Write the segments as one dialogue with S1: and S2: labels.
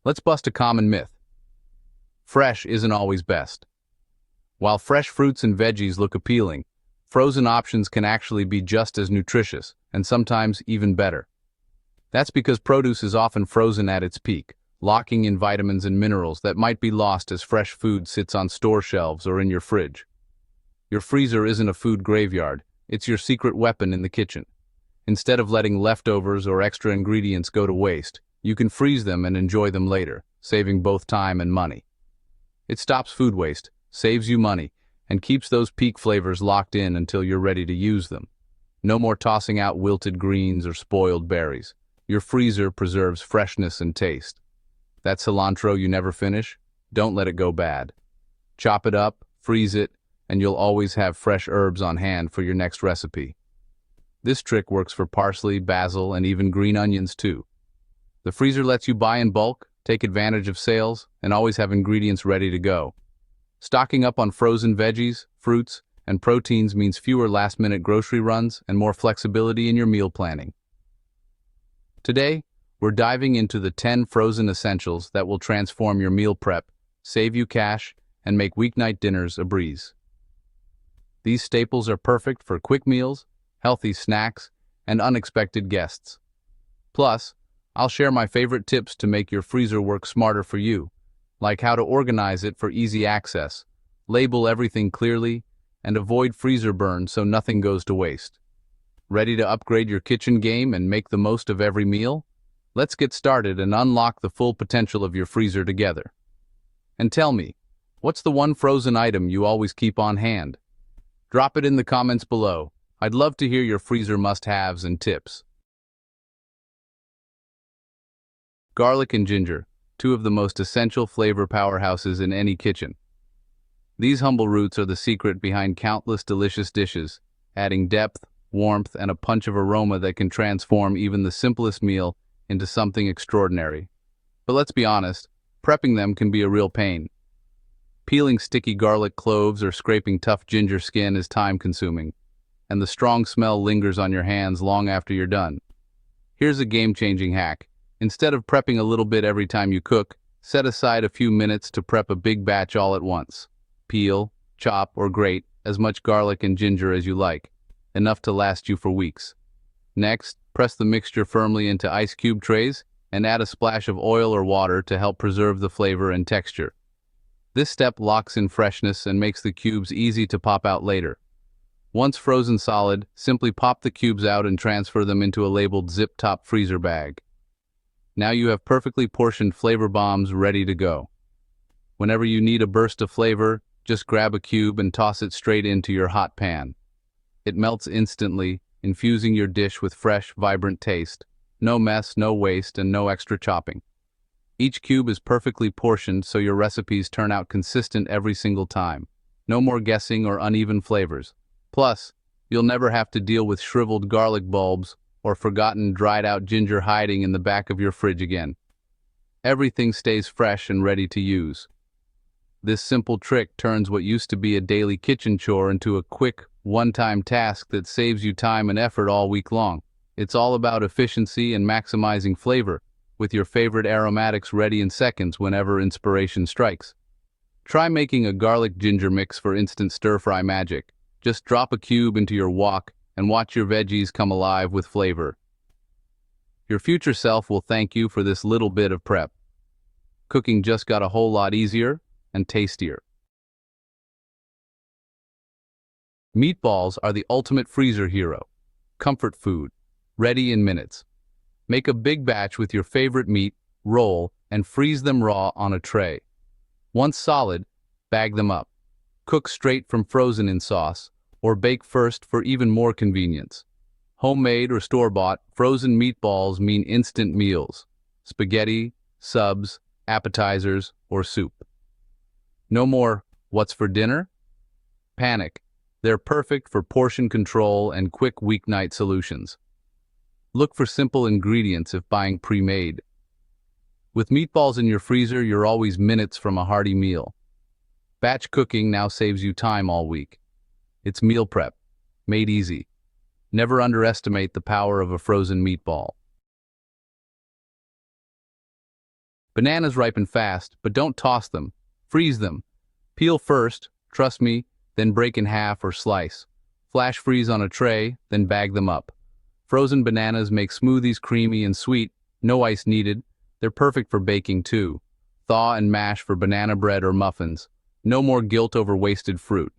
S1: Let's bust a common myth. Fresh isn't always best. While fresh fruits and veggies look appealing, frozen options can actually be just as nutritious, and sometimes even better. That's because produce is often frozen at its peak, locking in vitamins and minerals that might be lost as fresh food sits on store shelves or in your fridge. Your freezer isn't a food graveyard, it's your secret weapon in the kitchen. Instead of letting leftovers or extra ingredients go to waste, you can freeze them and enjoy them later, saving both time and money. It stops food waste, saves you money, and keeps those peak flavors locked in until you're ready to use them. No more tossing out wilted greens or spoiled berries. Your freezer preserves freshness and taste. That cilantro you never finish? Don't let it go bad. Chop it up, freeze it, and you'll always have fresh herbs on hand for your next recipe. This trick works for parsley, basil, and even green onions too. The freezer lets you buy in bulk, take advantage of sales, and always have ingredients ready to go. Stocking up on frozen veggies, fruits, and proteins means fewer last-minute grocery runs and more flexibility in your meal planning. Today, we're diving into the 10 frozen essentials that will transform your meal prep, save you cash, and make weeknight dinners a breeze. These staples are perfect for quick meals, healthy snacks, and unexpected guests. Plus, I'll share my favorite tips to make your freezer work smarter for you, like how to organize it for easy access, label everything clearly, and avoid freezer burn so nothing goes to waste. Ready to upgrade your kitchen game and make the most of every meal? Let's get started and unlock the full potential of your freezer together. And tell me, what's the one frozen item you always keep on hand? Drop it in the comments below. I'd love to hear your freezer must-haves and tips. Garlic and ginger, two of the most essential flavor powerhouses in any kitchen. These humble roots are the secret behind countless delicious dishes, adding depth, warmth, and a punch of aroma that can transform even the simplest meal into something extraordinary. But let's be honest, prepping them can be a real pain. Peeling sticky garlic cloves or scraping tough ginger skin is time-consuming, and the strong smell lingers on your hands long after you're done. Here's a game-changing hack. Instead of prepping a little bit every time you cook, set aside a few minutes to prep a big batch all at once. Peel, chop, or grate as much garlic and ginger as you like, enough to last you for weeks. Next, press the mixture firmly into ice cube trays and add a splash of oil or water to help preserve the flavor and texture. This step locks in freshness and makes the cubes easy to pop out later. Once frozen solid, simply pop the cubes out and transfer them into a labeled zip-top freezer bag. Now you have perfectly portioned flavor bombs ready to go. Whenever you need a burst of flavor, just grab a cube and toss it straight into your hot pan. It melts instantly, infusing your dish with fresh, vibrant taste. No mess, no waste, and no extra chopping. Each cube is perfectly portioned so your recipes turn out consistent every single time. No more guessing or uneven flavors. Plus, you'll never have to deal with shriveled garlic bulbs or forgotten dried-out ginger hiding in the back of your fridge again. Everything stays fresh and ready to use. This simple trick turns what used to be a daily kitchen chore into a quick, one-time task that saves you time and effort all week long. It's all about efficiency and maximizing flavor, with your favorite aromatics ready in seconds whenever inspiration strikes. Try making a garlic ginger mix for instant stir-fry magic. Just drop a cube into your wok and watch your veggies come alive with flavor. Your future self will thank you for this little bit of prep. Cooking just got a whole lot easier and tastier. Meatballs are the ultimate freezer hero. Comfort food, ready in minutes. Make a big batch with your favorite meat, roll, and freeze them raw on a tray. Once solid, bag them up. Cook straight from frozen in sauce, or bake first for even more convenience. Homemade or store-bought, frozen meatballs mean instant meals. Spaghetti, subs, appetizers, or soup. No more, what's for dinner? Panic. They're perfect for portion control and quick weeknight solutions. Look for simple ingredients if buying pre-made. With meatballs in your freezer, you're always minutes from a hearty meal. Batch cooking now saves you time all week. It's meal prep, made easy. Never underestimate the power of a frozen meatball. Bananas ripen fast, but don't toss them. Freeze them. Peel first, trust me, then break in half or slice. Flash freeze on a tray, then bag them up. Frozen bananas make smoothies creamy and sweet, no ice needed. They're perfect for baking too. Thaw and mash for banana bread or muffins. No more guilt over wasted fruit.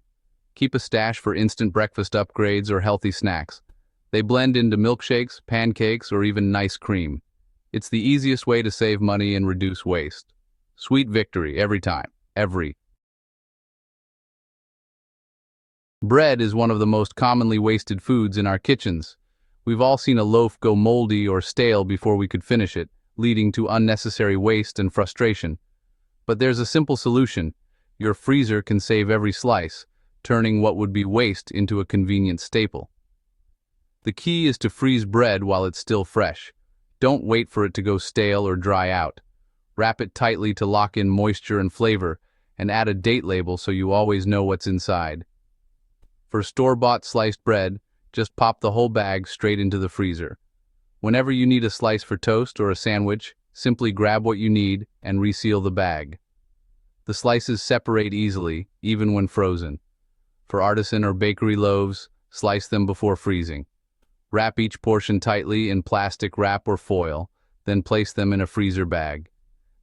S1: Keep a stash for instant breakfast upgrades or healthy snacks. They blend into milkshakes, pancakes, or even nice cream. It's the easiest way to save money and reduce waste. Sweet victory every time, every. Bread is one of the most commonly wasted foods in our kitchens. We've all seen a loaf go moldy or stale before we could finish it, leading to unnecessary waste and frustration. But there's a simple solution. Your freezer can save every slice, turning what would be waste into a convenient staple. The key is to freeze bread while it's still fresh. Don't wait for it to go stale or dry out. Wrap it tightly to lock in moisture and flavor, and add a date label so you always know what's inside. For store-bought sliced bread, just pop the whole bag straight into the freezer. Whenever you need a slice for toast or a sandwich, simply grab what you need and reseal the bag. The slices separate easily, even when frozen. For artisan or bakery loaves, slice them before freezing. Wrap each portion tightly in plastic wrap or foil, then place them in a freezer bag.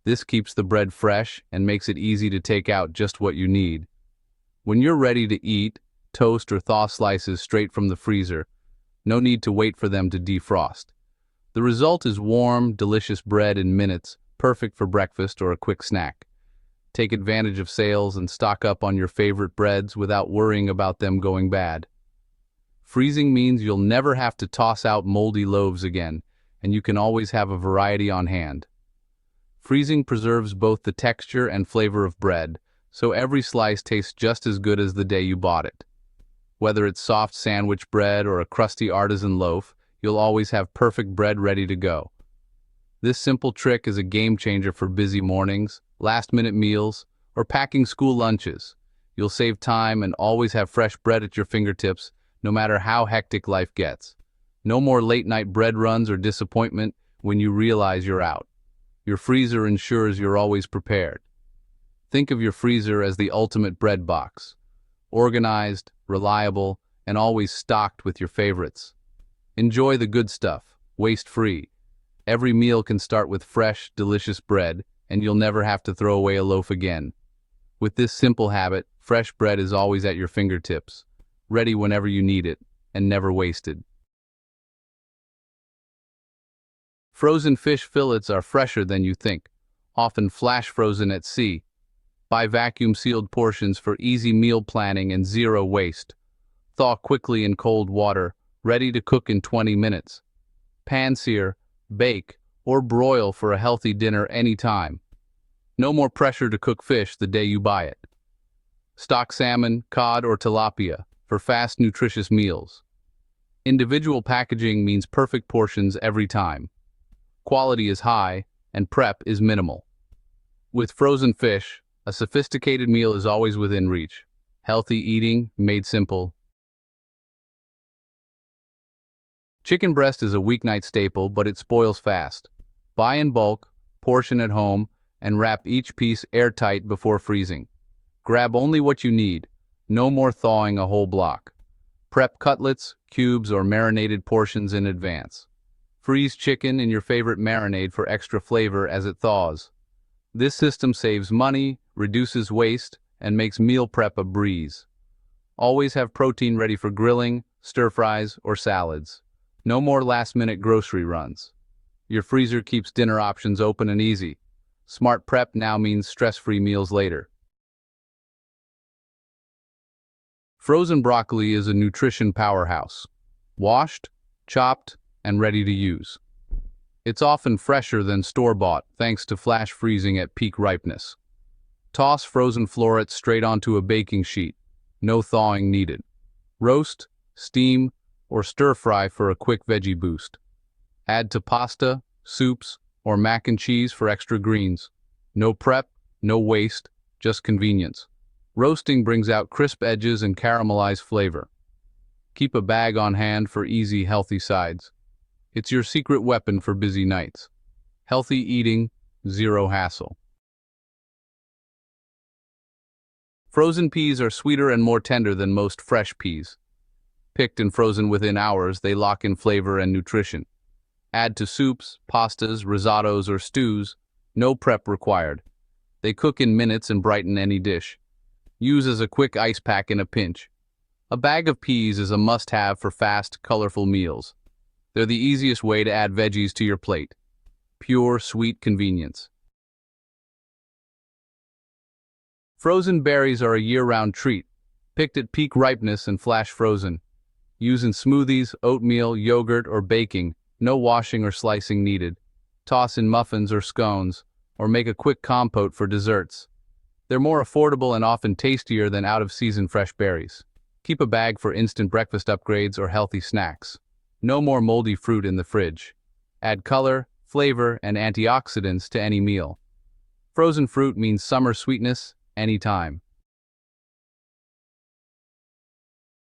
S1: This keeps the bread fresh and makes it easy to take out just what you need. When you're ready to eat, toast or thaw slices straight from the freezer. No need to wait for them to defrost. The result is warm, delicious bread in minutes, perfect for breakfast or a quick snack. Take advantage of sales and stock up on your favorite breads without worrying about them going bad. Freezing means you'll never have to toss out moldy loaves again, and you can always have a variety on hand. Freezing preserves both the texture and flavor of bread, so every slice tastes just as good as the day you bought it. Whether it's soft sandwich bread or a crusty artisan loaf, you'll always have perfect bread ready to go. This simple trick is a game changer for busy mornings, last-minute meals, or packing school lunches. You'll save time and always have fresh bread at your fingertips, no matter how hectic life gets. No more late-night bread runs or disappointment when you realize you're out. Your freezer ensures you're always prepared. Think of your freezer as the ultimate bread box. Organized, reliable, and always stocked with your favorites. Enjoy the good stuff, waste-free. Every meal can start with fresh, delicious bread, and you'll never have to throw away a loaf again. With this simple habit, fresh bread is always at your fingertips, ready whenever you need it, and never wasted. Frozen fish fillets are fresher than you think, often flash frozen at sea. Buy vacuum-sealed portions for easy meal planning and zero waste. Thaw quickly in cold water, ready to cook in 20 minutes. Pan-sear, bake, or broil for a healthy dinner anytime. No more pressure to cook fish the day you buy it. Stock salmon, cod, or tilapia for fast, nutritious meals. Individual packaging means perfect portions every time. Quality is high, and prep is minimal. With frozen fish, a sophisticated meal is always within reach. Healthy eating, made simple. Chicken breast is a weeknight staple, but it spoils fast. Buy in bulk, portion at home, and wrap each piece airtight before freezing. Grab only what you need. No more thawing a whole block. Prep cutlets, cubes, or marinated portions in advance. Freeze chicken in your favorite marinade for extra flavor as it thaws. This system saves money, reduces waste, and makes meal prep a breeze. Always have protein ready for grilling, stir-fries, or salads. No more last-minute grocery runs. Your freezer keeps dinner options open and easy. Smart prep now means stress-free meals later. Frozen broccoli is a nutrition powerhouse. Washed, chopped, and ready to use. It's often fresher than store-bought thanks to flash freezing at peak ripeness. Toss frozen florets straight onto a baking sheet. No thawing needed. Roast, steam, or stir-fry for a quick veggie boost. Add to pasta, soups, or mac and cheese for extra greens. No prep, no waste, just convenience. Roasting brings out crisp edges and caramelized flavor. Keep a bag on hand for easy, healthy sides. It's your secret weapon for busy nights. Healthy eating, zero hassle. Frozen peas are sweeter and more tender than most fresh peas. Picked and frozen within hours, they lock in flavor and nutrition. Add to soups, pastas, risottos, or stews. No prep required. They cook in minutes and brighten any dish. Use as a quick ice pack in a pinch. A bag of peas is a must-have for fast, colorful meals. They're the easiest way to add veggies to your plate. Pure, sweet convenience. Frozen berries are a year-round treat, picked at peak ripeness and flash frozen. Use in smoothies, oatmeal, yogurt, or baking. No washing or slicing needed. Toss in muffins or scones, or make a quick compote for desserts. They're more affordable and often tastier than out-of-season fresh berries. Keep a bag for instant breakfast upgrades or healthy snacks. No more moldy fruit in the fridge. Add color, flavor, and antioxidants to any meal. Frozen fruit means summer sweetness anytime.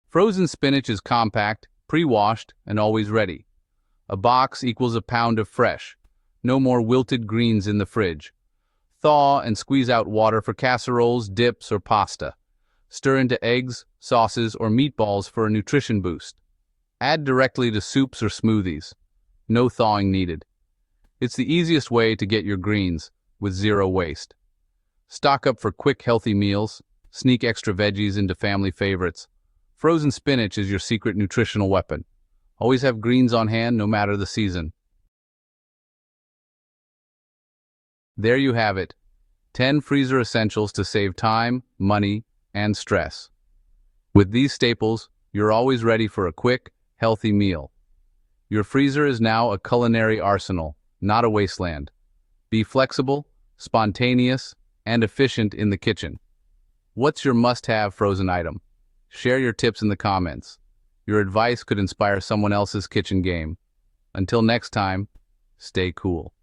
S1: Frozen spinach is compact, pre-washed, and always ready. A box equals a pound of fresh. No more wilted greens in the fridge. Thaw and squeeze out water for casseroles, dips, or pasta. Stir into eggs, sauces, or meatballs for a nutrition boost. Add directly to soups or smoothies. No thawing needed. It's the easiest way to get your greens with zero waste. Stock up for quick, healthy meals. Sneak extra veggies into family favorites. Frozen spinach is your secret nutritional weapon. Always have greens on hand no matter the season. There you have it. 10 freezer essentials to save time, money, and stress. With these staples, you're always ready for a quick, healthy meal. Your freezer is now a culinary arsenal, not a wasteland. Be flexible, spontaneous, and efficient in the kitchen. What's your must-have frozen item? Share your tips in the comments. Your advice could inspire someone else's kitchen game. Until next time, stay cool.